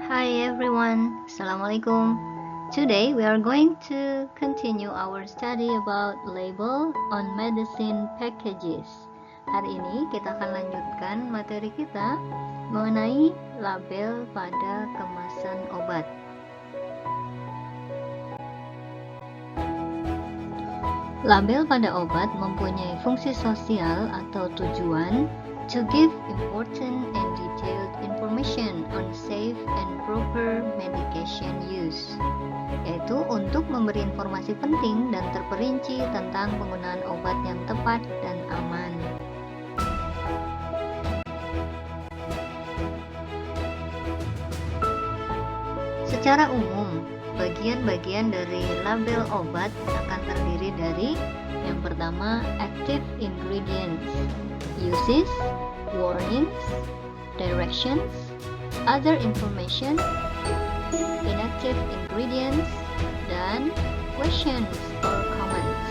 Hi everyone, Assalamualaikum. Today we are going to continue our study about label on medicine packages. Hari ini kita akan lanjutkan materi kita mengenai label pada kemasan obat. Label pada obat mempunyai fungsi sosial atau tujuan to give important and detailed information on safe and proper medication use, yaitu untuk memberi informasi penting dan terperinci tentang penggunaan obat yang tepat dan aman. Secara umum, bagian-bagian dari label obat akan terdiri dari yang pertama, active ingredients, uses, warnings, directions, other information, inactive ingredients, dan questions or comments.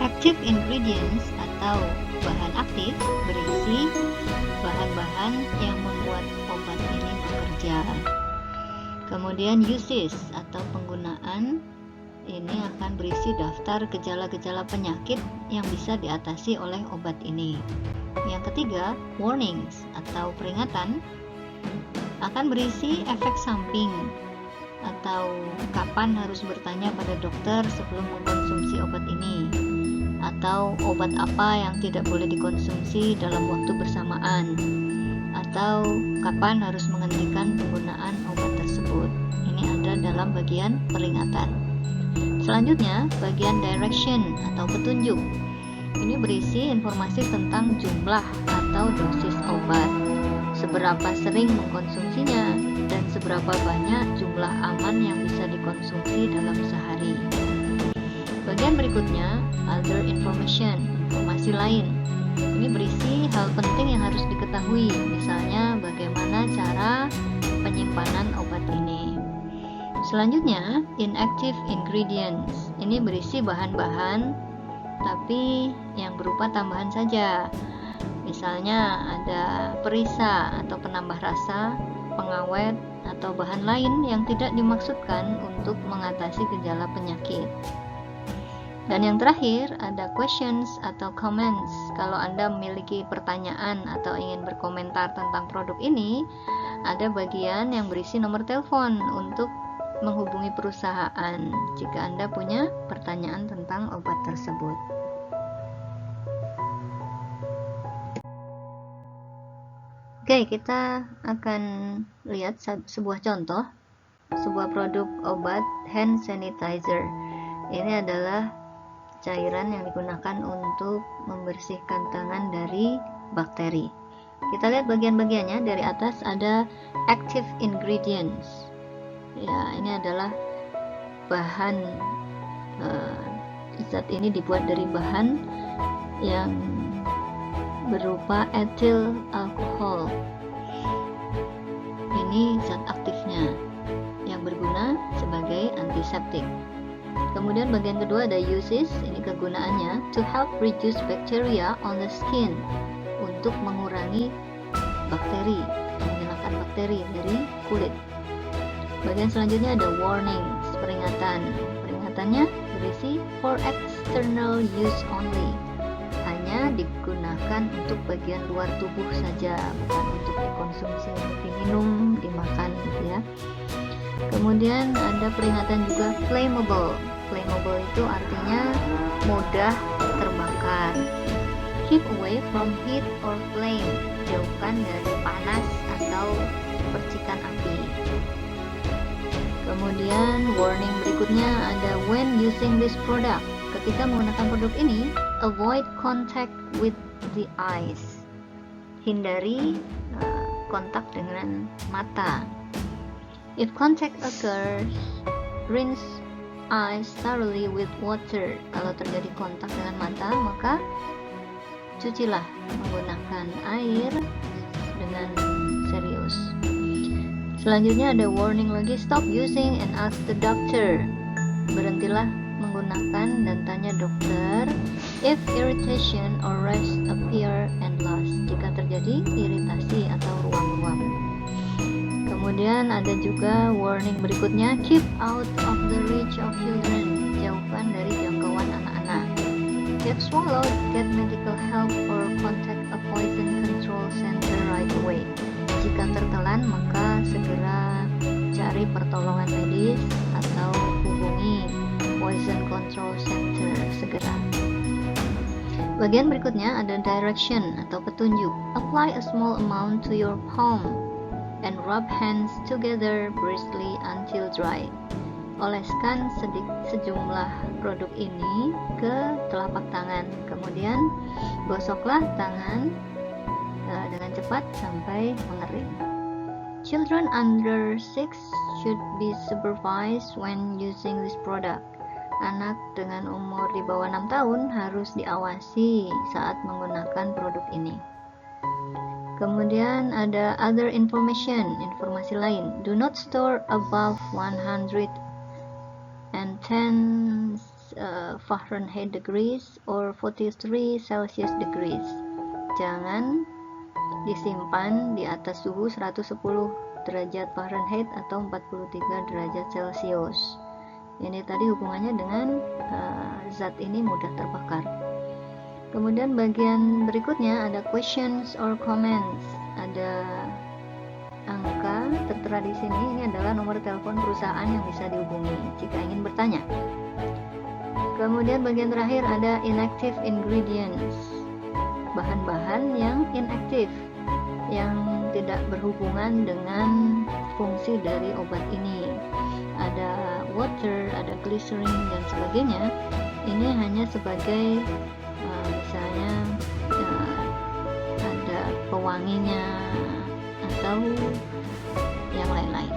Active ingredients atau bahan aktif berisi bahan-bahan yang membuat obat ini bekerja. Kemudian uses atau penggunaan ini akan berisi daftar gejala-gejala penyakit yang bisa diatasi oleh obat ini. Yang ketiga, warnings atau peringatan akan berisi efek samping atau kapan harus bertanya pada dokter sebelum mengkonsumsi obat ini, atau obat apa yang tidak boleh dikonsumsi dalam waktu bersamaan, atau kapan harus menghentikan penggunaan obat tersebut. Ini ada dalam bagian peringatan. Selanjutnya, bagian direction atau petunjuk. Ini berisi informasi tentang jumlah atau dosis obat, seberapa sering mengkonsumsinya, dan seberapa banyak jumlah aman yang bisa dikonsumsi dalam sehari. Bagian berikutnya, other information, informasi lain. Ini berisi hal penting yang harus diketahui, misalnya bagaimana cara penyimpanan obat ini. Selanjutnya, inactive ingredients. Ini berisi bahan-bahan tapi yang berupa tambahan saja. Misalnya ada perisa atau penambah rasa, pengawet, atau bahan lain yang tidak dimaksudkan untuk mengatasi gejala penyakit. Dan yang terakhir ada questions atau comments. Kalau Anda memiliki pertanyaan atau ingin berkomentar tentang produk ini, ada bagian yang berisi nomor telepon untuk menghubungi perusahaan jika Anda punya pertanyaan tentang obat tersebut. Oke, kita akan lihat sebuah contoh, sebuah produk obat hand sanitizer. Ini adalah cairan yang digunakan untuk membersihkan tangan dari bakteri. Kita lihat bagian-bagiannya. Dari atas ada active ingredients. Ya, ini adalah bahan zat ini dibuat dari bahan yang berupa ethyl alcohol. Ini zat aktifnya yang berguna sebagai antiseptik. Kemudian bagian kedua ada uses, ini kegunaannya to help reduce bacteria on the skin, untuk mengurangi bakteri, menghilangkan bakteri dari kulit. Bagian selanjutnya ada warnings, peringatan. Peringatannya berisi for external use only, hanya digunakan untuk bagian luar tubuh saja, bukan untuk dikonsumsi, untuk diminum, dimakan gitu ya. Kemudian ada peringatan juga flammable. Flammable itu artinya mudah terbakar. Keep away from heat or flame, jauhkan dari panas atau percikan api. Kemudian warning berikutnya ada when using this product. Ketika menggunakan produk ini, avoid contact with the eyes. Hindari kontak dengan mata. If contact occurs, rinse eyes thoroughly with water. Kalau terjadi kontak dengan mata, maka cucilah menggunakan air dengan serius. Selanjutnya ada warning lagi, stop using and ask the doctor. Berhentilah menggunakan dan tanya dokter. If irritation or rash appear and last, jika terjadi iritasi atau ruam-ruam. Kemudian ada juga warning berikutnya, keep out of the reach of children, jauhkan dari jangkauan anak-anak. If swallowed, get medical help or contact a poison control center right away. Jika tertelan, maka segera cari pertolongan medis atau hubungi poison control center segera. Bagian berikutnya ada direction atau petunjuk. Apply a small amount to your palm and rub hands together briskly until dry. Oleskan sejumlah produk ini ke telapak tangan, kemudian gosoklah tangan dengan cepat sampai mengering. Children under 6 should be supervised when using this product. Anak dengan umur di bawah 6 tahun harus diawasi saat menggunakan produk ini. Kemudian ada other information, informasi lain. Do not store above 110 Fahrenheit degrees or 43 Celsius degrees. Jangan disimpan di atas suhu 110 derajat Fahrenheit atau 43 derajat Celcius. Ini tadi hubungannya dengan zat ini mudah terbakar. Kemudian bagian berikutnya ada questions or comments. Ada angka tertera di sini, ini adalah nomor telepon perusahaan yang bisa dihubungi jika ingin bertanya. Kemudian bagian terakhir ada inactive ingredients, bahan-bahan yang inaktif, yang tidak berhubungan dengan fungsi dari obat ini. Ada water, ada glycerin dan sebagainya. Ini hanya sebagai misalnya ada pewanginya atau yang lain-lain.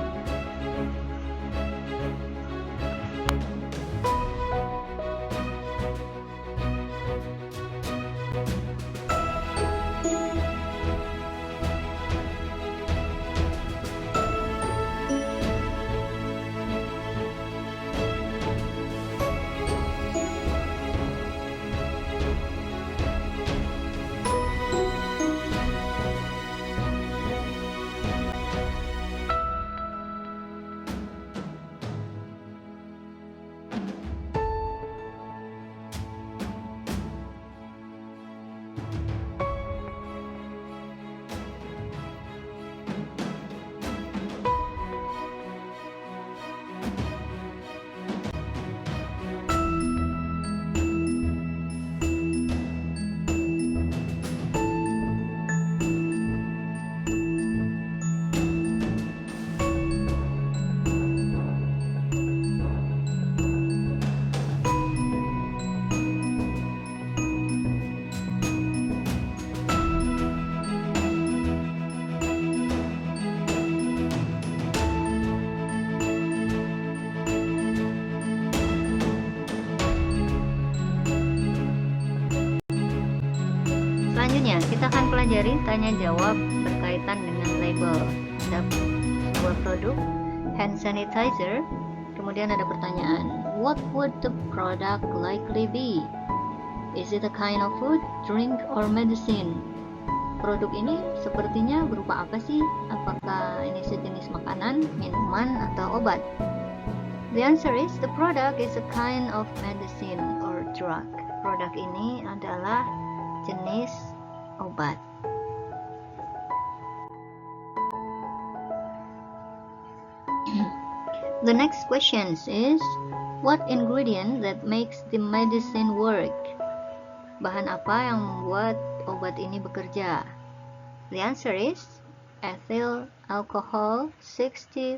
Selanjutnya kita akan pelajari tanya jawab berkaitan dengan label. Ada sebuah produk hand sanitizer, kemudian ada pertanyaan, what would the product likely be? Is it a kind of food, drink, or medicine? Produk ini sepertinya berupa apa sih? Apakah ini sejenis makanan, minuman, atau obat? The answer is the product is a kind of medicine or drug. Produk ini adalah jenis obat. The next question is, what ingredient that makes the medicine work? Bahan apa yang membuat obat ini bekerja? The answer is ethyl alcohol 62%.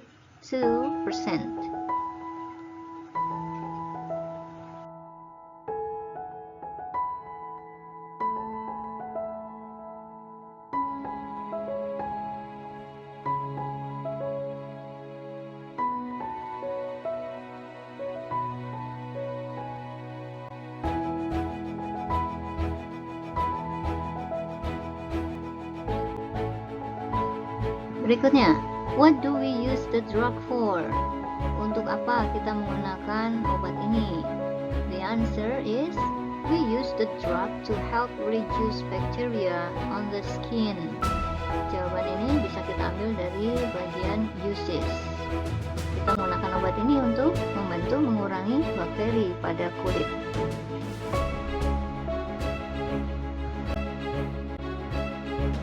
Berikutnya, what do we use the drug for? Untuk apa kita menggunakan obat ini? The answer is We use the drug to help reduce bacteria on the skin. Jawaban ini bisa kita ambil dari bagian uses. Kita menggunakan obat ini untuk membantu mengurangi bakteri pada kulit.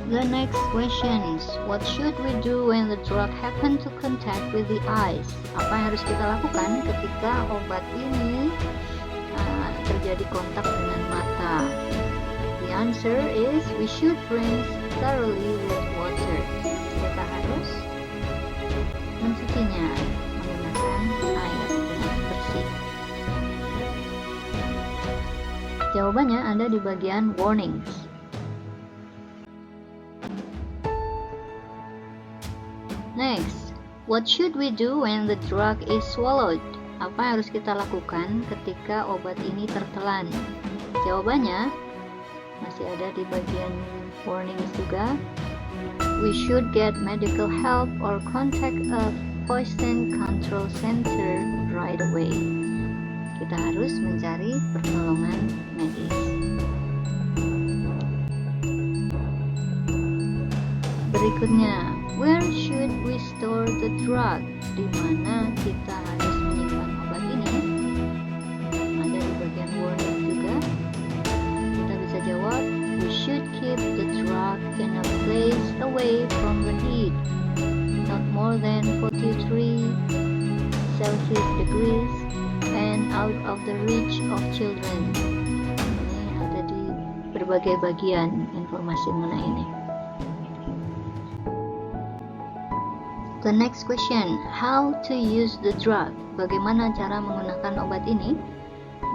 The next questions, what should we do when the drug happen to contact with the eyes? Apa yang harus kita lakukan ketika obat ini terjadi kontak dengan mata? The answer is we should rinse thoroughly with water. Kita harus mencucinya menggunakan air dengan bersih. Jawabannya ada di bagian warnings. Next, what should we do when the drug is swallowed? Apa yang harus kita lakukan ketika obat ini tertelan? Jawabannya masih ada di bagian warnings juga. We should get medical help or contact a poison control center right away. Kita harus mencari pertolongan medis. Berikutnya, where should we store the drug? Di mana kita harus menyimpan obat ini? Ada di bagian warning juga. Kita bisa jawab, we should keep the drug in a place away from the heat, not more than 43 Celsius degrees, and out of the reach of children. Ini ada di berbagai bagian informasi mengenai ini. The next question, how to use the drug? Bagaimana cara menggunakan obat ini?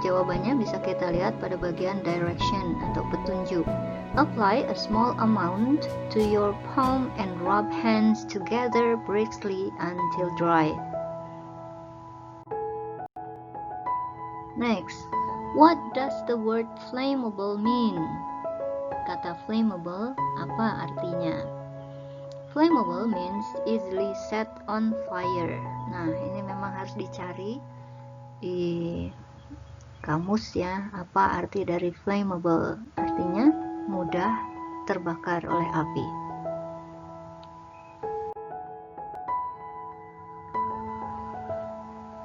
Jawabannya bisa kita lihat pada bagian direction atau petunjuk. Apply a small amount to your palm and rub hands together briskly until dry. Next, what does the word flammable mean? Kata flammable apa artinya? Flammable means easily set on fire. Nah, ini memang harus dicari di kamus ya, apa arti dari flammable? Artinya mudah terbakar oleh api.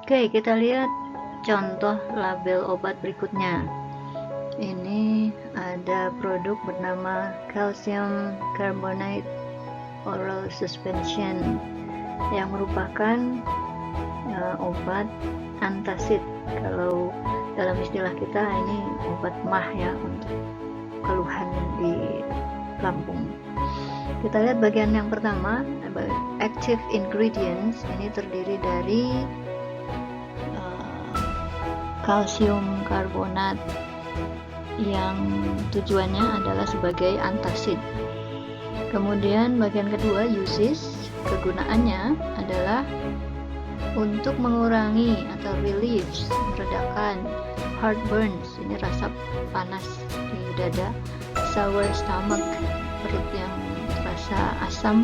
Oke, kita lihat contoh label obat berikutnya. Ini ada produk bernama calcium carbonate oral suspension yang merupakan obat antacid. Kalau dalam istilah kita ini obat mah ya untuk keluhan di lambung. Kita lihat bagian yang pertama, active ingredients. Ini terdiri dari kalsium karbonat yang tujuannya adalah sebagai antacid. Kemudian bagian kedua, uses, kegunaannya adalah untuk mengurangi atau relieve, meredakan heartburns, ini rasa panas di dada, sour stomach, perut yang terasa asam,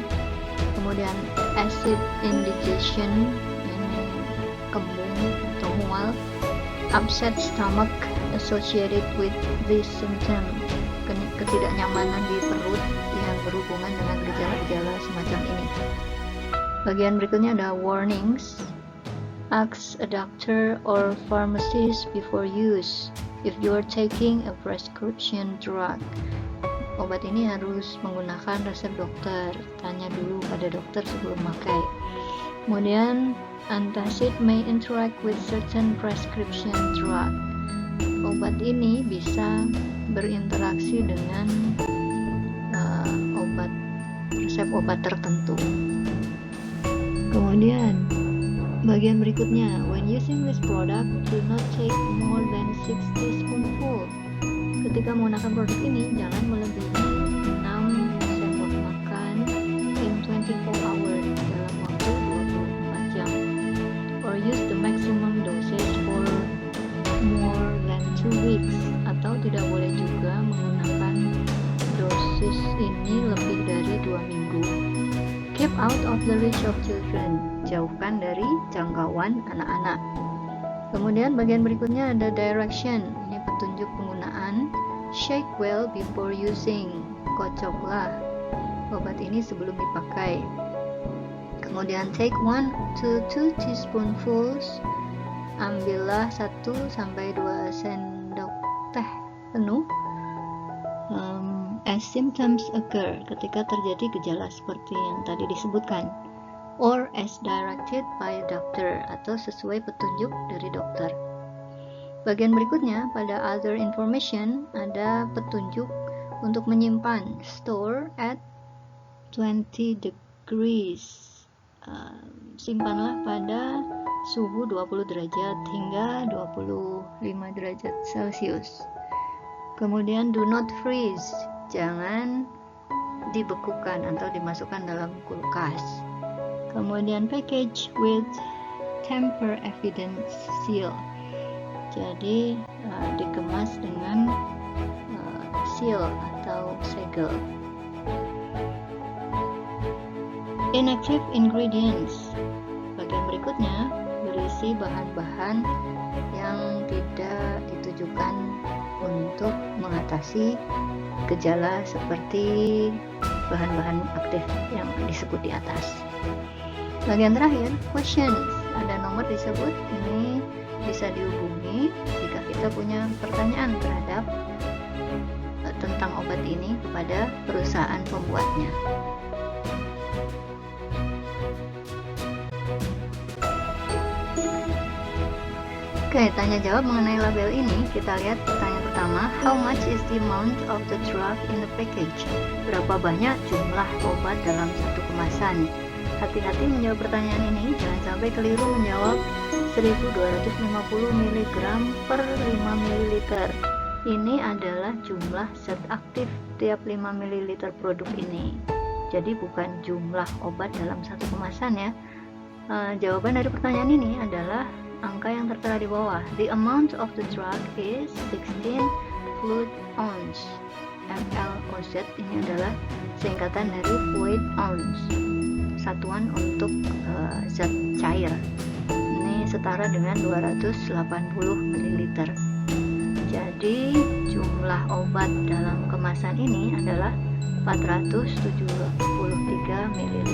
kemudian acid indigestion, ini kembung atau mual, upset stomach associated with this symptom, ketidaknyamanan di perut yang berhubungan dengan gejala-gejala semacam ini. Bagian berikutnya ada warnings. Ask a doctor or pharmacist before use if you are taking a prescription drug. Obat ini harus menggunakan resep dokter. Tanya dulu pada dokter sebelum pakai. Kemudian antacid may interact with certain prescription drug. Obat ini bisa berinteraksi dengan resep obat tertentu. Kemudian bagian berikutnya, when using this product, do not take more than 6 teaspoonful. Ketika menggunakan produk ini, jangan melebihi 6 sendok makan in 24 hours dalam waktu 24 jam, or use the maximum dosage for more than 2 weeks, atau tidak boleh juga menggunakan dosis ini lebih dari 2 minggu. Keep out of the reach of children, jauhkan dari jangkauan anak-anak. Kemudian bagian berikutnya ada direction, ini petunjuk penggunaan. Shake well before using. Kocoklah obat ini sebelum dipakai. Kemudian take 1 to 2 teaspoonfuls. Ambillah 1 sampai 2 sendok teh penuh. As symptoms occur, ketika terjadi gejala seperti yang tadi disebutkan, or as directed by a doctor, atau sesuai petunjuk dari dokter. Bagian berikutnya pada other information ada petunjuk untuk menyimpan, store at 20 degrees. Simpanlah pada suhu 20 derajat hingga 25 derajat Celcius. Kemudian do not freeze, jangan dibekukan atau dimasukkan dalam kulkas. Kemudian package with tamper evidence seal, jadi dikemas dengan seal atau segel. Inactive ingredients, bagian berikutnya berisi bahan-bahan yang tidak ditujukan untuk mengatasi gejala seperti bahan-bahan aktif yang disebut di atas. Bagian terakhir, questions, ada nomor disebut, ini bisa dihubungi jika kita punya pertanyaan terhadap tentang obat ini kepada perusahaan pembuatnya. Oke, tanya jawab mengenai label ini. Kita lihat pertanyaan pertama, how much is the amount of the drug in the package? Berapa banyak jumlah obat dalam satu kemasan? Hati-hati menjawab pertanyaan ini, jangan sampai keliru menjawab 1250 mg per 5 ml. Ini adalah jumlah zat aktif tiap 5 ml produk ini. Jadi bukan jumlah obat dalam satu kemasan ya. Jawaban dari pertanyaan ini adalah angka yang tertera di bawah. The amount of the drug is 16 fluid ounce. FLOZ ini adalah singkatan dari fluid ounce, satuan untuk zat cair. Ini setara dengan 280 ml. Jadi jumlah obat dalam kemasan ini adalah 473 ml.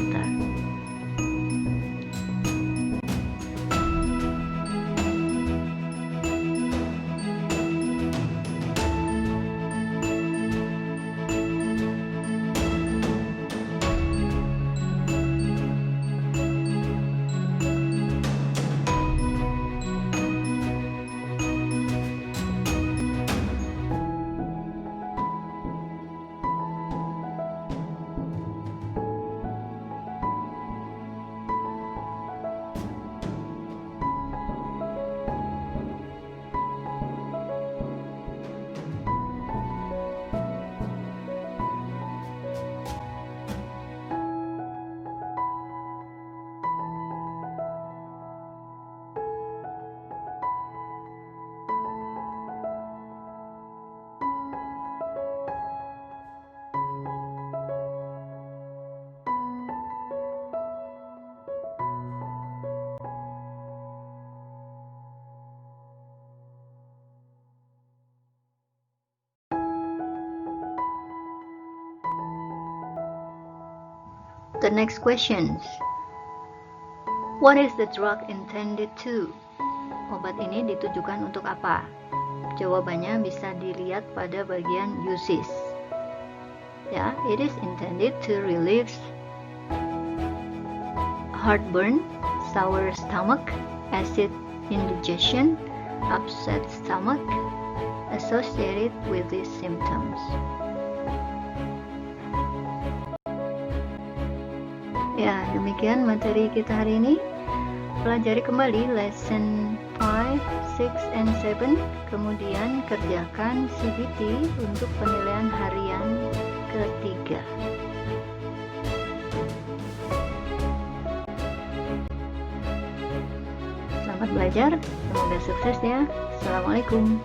The next questions. What is the drug intended to? Obat ini ditujukan untuk apa? Jawabannya bisa dilihat pada bagian uses. Ya, it is intended to relieve heartburn, sour stomach, acid indigestion, upset stomach, associated with these symptoms. Ya, demikian materi kita hari ini. Pelajari kembali lesson 5, 6, and 7. Kemudian kerjakan CBT untuk penilaian harian ketiga. Selamat belajar, semoga sukses ya. Assalamualaikum.